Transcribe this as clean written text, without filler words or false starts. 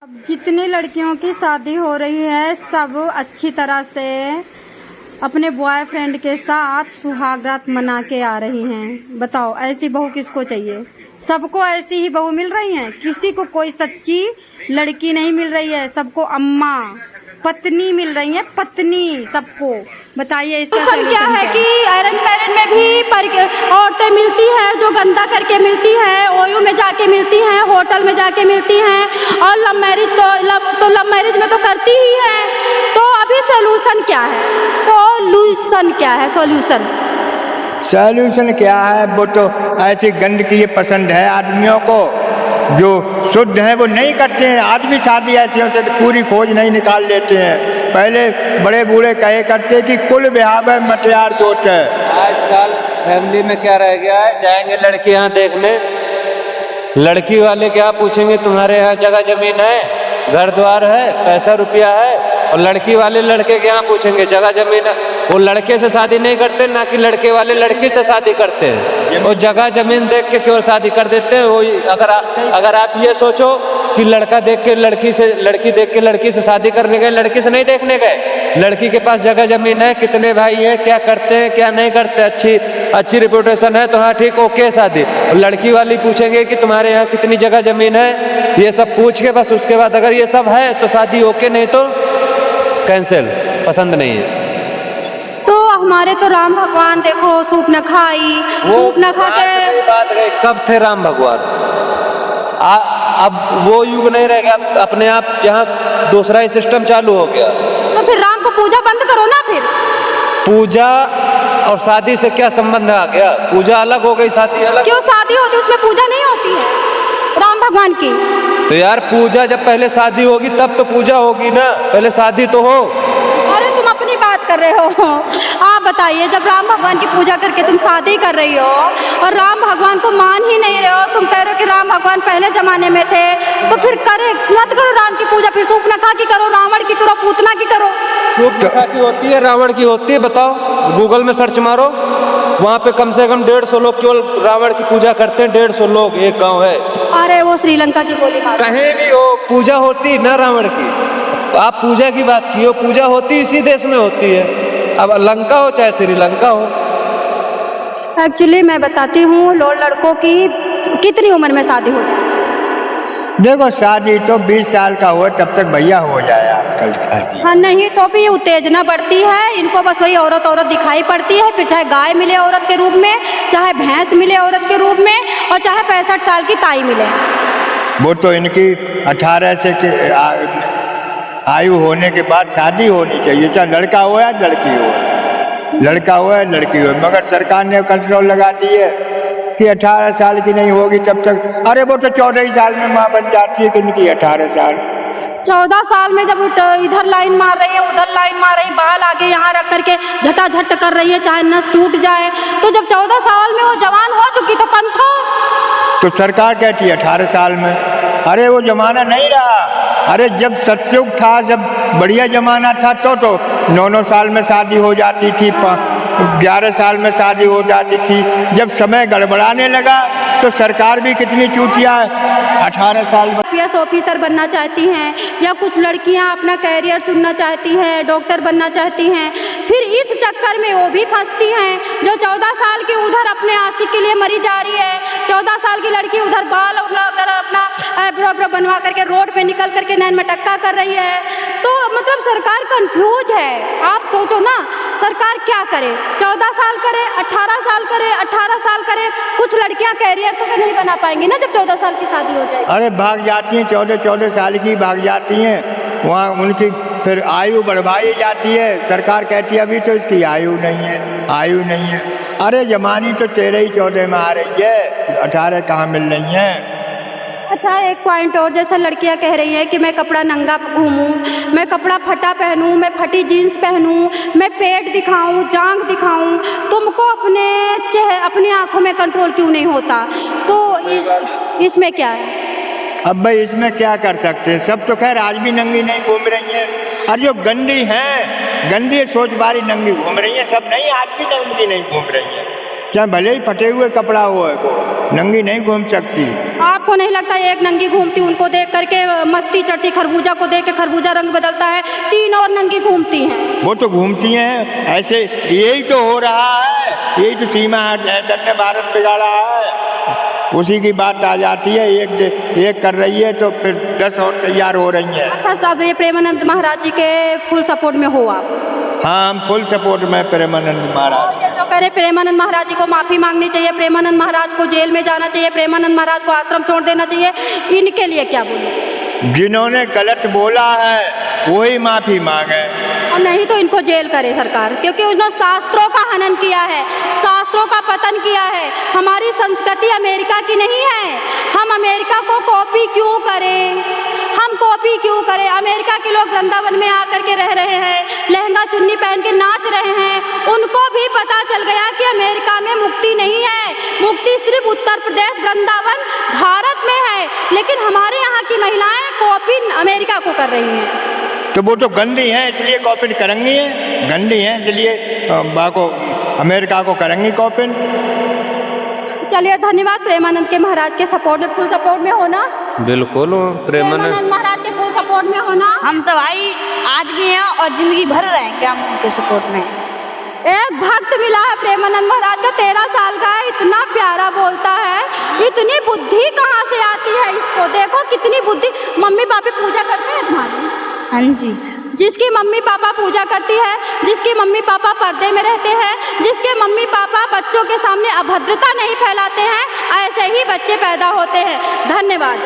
अब जितनी लड़कियों की शादी हो रही है सब अच्छी तरह से अपने बॉयफ्रेंड के साथ सुहागरात मना के आ रही हैं। बताओ ऐसी बहू किसको चाहिए? सबको ऐसी ही बहू मिल रही हैं, किसी को कोई सच्ची लड़की नहीं मिल रही है, सबको अम्मा पत्नी मिल रही है, पत्नी सबको। बताइए इसका सोल्यूशन क्या है कि अरेंज मैरिज में भी औरतें मिलती हैं जो गंदा करके मिलती हैं, ओयू में जाके मिलती हैं, होटल में जाके मिलती हैं, और लव मैरिज तो लव मैरिज में तो करती ही हैं। तो अभी सोल्यूशन क्या है? सोल्यूशन क्या है? सॉल्यूशन क्या है? वो तो ऐसी गंदगी पसंद है आदमियों को, जो शुद्ध है वो नहीं करते हैं। आदमी शादी ऐसी से पूरी खोज नहीं निकाल लेते हैं। पहले बड़े बूढ़े कहे करते कि कुल ब्याह में मटियार जोत है। आजकल फैमिली में क्या रह गया है, जाएंगे लड़की यहाँ देखने, लड़की वाले क्या पूछेंगे तुम्हारे यहाँ जगह जमीन है, घर द्वार है, पैसा रुपया है, और लड़की वाले लड़के के यहाँ पूछेंगे जगह जमीन है। वो लड़के से शादी नहीं करते, ना कि लड़के वाले लड़की से शादी करते हैं। वो जगह जमीन देख के केवल शादी कर देते हैं। वो अगर आप ये सोचो कि लड़का देख के लड़की से, लड़की देख के लड़की से शादी करने गए, लड़की से नहीं देखने गए। लड़की के पास जगह जमीन है, कितने भाई हैं, क्या करते हैं क्या नहीं करते, अच्छी रिपुटेशन है तो हाँ ठीक ओके शादी। लड़की वाली पूछेंगे कि तुम्हारे यहाँ कितनी जगह जमीन है, ये सब पूछ के बस उसके बाद अगर ये सब है तो शादी ओके, नहीं तो कैंसिल, पसंद नहीं है। तो हमारे तो राम भगवान देखो सूप न खाई, सूप न खा के बात गई, कब थे राम भगवान? अब वो युग नहीं रह गया, अपने आप जहाँ दूसरा ही सिस्टम चालू हो गया। तो फिर राम को पूजा बंद करो ना। फिर पूजा और शादी से क्या संबंध आ गया? पूजा अलग हो गई, शादी अलग। क्यों? शादी होती है उसमें पूजा नहीं होती है राम भगवान की? तो यार पूजा जब पहले शादी होगी तब तो पूजा होगी ना, पहले शादी तो हो। अरे तुम अपनी बात कर रहे हो, आप बताइए जब राम भगवान की पूजा करके तुम शादी कर रही हो और राम भगवान को मान ही नहीं रहे हो, तुम कह रहे हो कि राम भगवान पहले जमाने में थे, तो फिर करे मत करो राम की पूजा, फिर सूर्पनखा की करो, रावण की करो, पूतना की करो। सूर्पनखा की होती है, रावण की होती है? बताओ, गूगल में सर्च मारो, वहाँ पे कम से कम 150 लोग केवल रावण की पूजा करते हैं। 150 लोग एक गाँव है। अरे वो श्रीलंका की गोली मार, कहीं भी हो पूजा होती ना रावण की। आप पूजा की बात की हो, पूजा होती इसी देश में होती है, अब लंका हो चाहे श्रीलंका हो। एक्चुअली मैं बताती हूँ लड़कों की कितनी उम्र में शादी हो जाए? देखो शादी तो 20 साल का हो तब तक भैया हो जाए आजकल शादी। हाँ नहीं तो भी उत्तेजना बढ़ती है इनको, बस वही औरत औरत दिखाई पड़ती है। फिर चाहे गाय मिले औरत के रूप में, चाहे भैंस मिले औरत के रूप में, और चाहे 65 साल की ताई मिले। वो तो इनकी 18 से आयु होने के बाद शादी होनी चाहिए, चाहे लड़का हो या लड़की हो, लड़का हो या लड़की हो। मगर सरकार ने कंट्रोल लगा दी है कि 18 साल की नहीं होगी तब तक। अरे वो तो 14 साल में माँ बन जाती है, किनकी 18 साल? 14 साल में जब इधर लाइन मार रही है, उधर लाइन मार रही है, बाल आगे यहाँ रख करके झटाझट कर रही है, चाहे नस टूट जाए, तो जब 14 साल में वो जवान हो चुकी तो पंथो। तो सरकार कहती है 18 साल में। अरे वो जमाना नहीं रहा। अरे जब सतयुग था, जब बढ़िया जमाना था तो 9-9 साल में शादी हो जाती थी, 11 साल में शादी हो जाती थी। जब समय गड़बड़ाने लगा तो सरकार भी कितनी चूतिया है। 18 साल में आईपीएस ऑफिसर बनना चाहती हैं, या कुछ लड़कियां अपना कैरियर चुनना चाहती हैं, डॉक्टर बनना चाहती हैं, फिर इस चक्कर में वो भी फंसती हैं। जो 14 साल की उधर अपने आशिक के लिए मरी जा रही है, 14 साल की लड़की उधर बाल कर अपना आईब्रो बनवा करके रोड पे निकल करके नैन में टक्का कर रही है। तो मतलब सरकार कंफ्यूज है। आप सोचो ना, सरकार क्या करे? 14 साल करे, 18 साल करे, 18 साल करे, कुछ लड़कियां कैरियर तो नहीं बना पाएंगी ना जब 14 साल की शादी हो जाएगी। अरे भाग जाती हैं, 14 साल की भाग जाती हैं, वहाँ उनकी फिर आयु बढ़वाई जाती है। सरकार कहती है अभी तो इसकी आयु नहीं है, आयु नहीं है। अरे जमानी तो 13-14 में आ रही है, 18 कहाँ मिल रही है। अच्छा एक पॉइंट और, जैसा लड़कियां कह रही हैं कि मैं कपड़ा नंगा घूमूं, मैं कपड़ा फटा पहनूं, मैं फटी जीन्स पहनूं, मैं पेट दिखाऊं, जांघ दिखाऊं, तुमको अपनी आंखों में कंट्रोल क्यों नहीं होता? तो इसमें क्या है? अब भाई इसमें क्या कर सकते हैं? सब तो खैर आज भी नंगी नहीं घूम रही हैं, और जो गंदी हैं, गंदी सोच वाली नंगी घूम रही हैं, सब नहीं, आज भी नंगी नहीं घूम रही हैं। चाहे भले ही फटे हुए कपड़ा हो, नंगी नहीं घूम सकती। आपको नहीं लगता एक नंगी घूमती उनको देख करके मस्ती चढ़ती, खरबूजा को देख के खरबूजा रंग बदलता है, 3 और नंगी घूमती हैं। वो तो घूमती हैं, ऐसे यही तो हो रहा है, यही तो सीमा ने भारत बिगाड़ा है। उसी की बात आ जाती है, एक कर रही है तो फिर 10 और तैयार हो रही हैं। अच्छा साहब, ये प्रेमानंद महाराज जी के फुल सपोर्ट में हो आप? हाँ, हम फुल सपोर्ट में प्रेमानंद महाराज। ये जो कह रहे प्रेमानंद महाराज जी को माफ़ी मांगनी चाहिए, प्रेमानंद महाराज को जेल में जाना चाहिए, प्रेमानंद महाराज को आश्रम छोड़ देना चाहिए, इनके लिए क्या बोले? जिन्होंने गलत बोला है वही माफ़ी मांगे, और नहीं तो इनको जेल करे सरकार, क्योंकि उन्होंने शास्त्रों का हनन किया है, शास्त्रों का पतन किया है। हमारी संस्कृति अमेरिका की नहीं है, हम अमेरिका को कॉपी क्यों करें? हम कॉपी क्यों करें? अमेरिका के लोग वृंदावन में आकर के रह रहे हैं, लहंगा चुन्नी पहन के नाच रहे हैं, उनको भी पता चल गया कि अमेरिका में मुक्ति नहीं है, मुक्ति सिर्फ उत्तर प्रदेश वृंदावन भारत में है। लेकिन हमारे यहाँ की महिलाएं कॉपी अमेरिका को कर रही हैं। तो वो तो गंदी हैं इसलिए कॉपी करेंगी, है गंदी हैं इसलिए बाको अमेरिका को करेंगी कॉपी। चलिए धन्यवाद। प्रेमानंद के महाराज के सपोर्ट में, फुल सपोर्ट में होना। बिल्कुल प्रेमानंद महाराज के फुल सपोर्ट में होना। हम तो भाई आज भी हैं और जिंदगी भर रहेंगे हम उनके सपोर्ट में। एक भक्त मिला है प्रेमानंद महाराज का, 13 साल का है, इतना प्यारा बोलता है, इतनी बुद्धि कहाँ से आती है इसको? देखो कितनी बुद्धि। मम्मी पापा पूजा करते हैं तुम्हारे? हाँ जी। जिसकी मम्मी पापा पूजा करती है, जिसके मम्मी पापा पर्दे में रहते हैं, जिसके मम्मी पापा बच्चों के सामने अभद्रता नहीं फैलाते हैं, ऐसे ही बच्चे पैदा होते हैं। धन्यवाद।